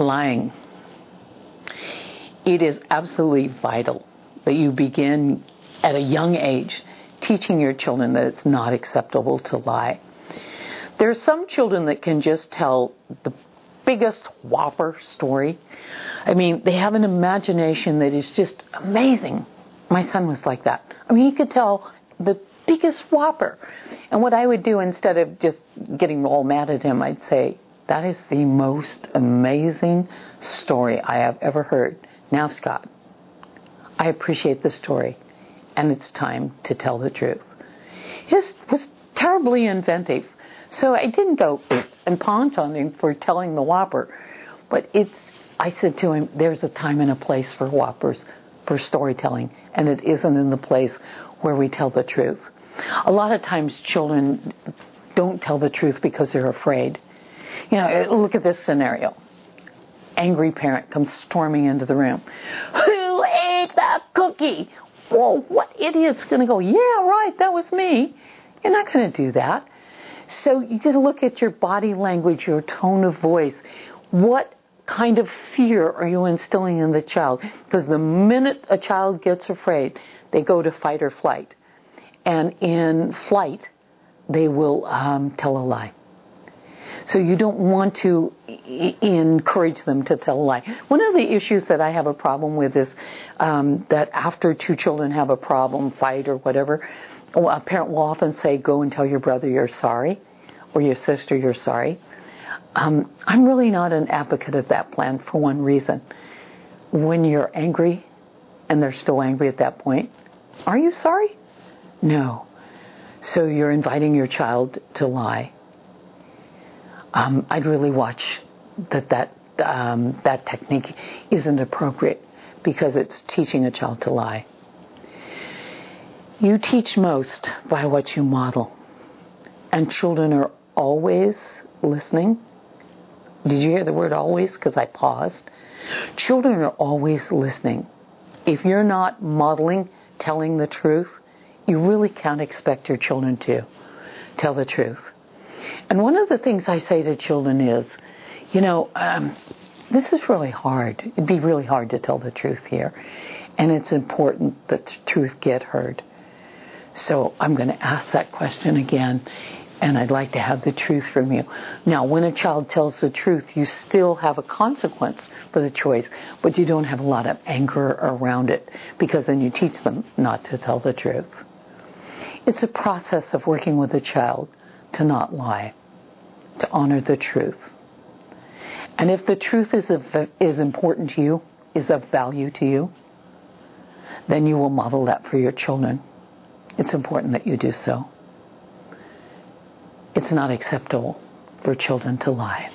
lying. It is absolutely vital that you begin at a young age teaching your children that it's not acceptable to lie. There are some children that can just tell the biggest whopper story. I mean, they have an imagination that is just amazing. My son was like that. I mean, he could tell the biggest whopper. And what I would do, instead of just getting all mad at him, I'd say, that is the most amazing story I have ever heard. Now, Scott, I appreciate the story, and it's time to tell the truth. His was terribly inventive, so I didn't go and pounce on him for telling the whopper. But I said to him, there's a time and a place for whoppers, for storytelling, and it isn't in the place where we tell the truth. A lot of times children don't tell the truth because they're afraid. You know, look at this scenario. Angry parent comes storming into the room. Who ate that cookie? Well, what idiot's going to go, yeah, right, that was me. You're not going to do that. So you got to look at your body language, your tone of voice. What kind of fear are you instilling in the child? Because the minute a child gets afraid, they go to fight or flight. And in flight, they will tell a lie. So you don't want to encourage them to tell a lie. One of the issues that I have a problem with is that after two children have a problem, fight or whatever, a parent will often say, go and tell your brother you're sorry, or your sister you're sorry. I'm really not an advocate of that plan for one reason. When you're angry, and they're still angry at that point, are you sorry? No. So you're inviting your child to lie. I'd really watch that technique isn't appropriate, because it's teaching a child to lie. You teach most by what you model. And children are always listening. Did you hear the word always? Because I paused. Children are always listening. If you're not modeling telling the truth, you really can't expect your children to tell the truth. And one of the things I say to children is, this is really hard. It'd be really hard to tell the truth here. And it's important that the truth get heard. So I'm going to ask that question again, and I'd like to have the truth from you. Now, when a child tells the truth, you still have a consequence for the choice, but you don't have a lot of anger around it, because then you teach them not to tell the truth. It's a process of working with a child to not lie, to honor the truth. And if the truth is important to you, is of value to you, then you will model that for your children. It's important that you do so. It's not acceptable for children to lie.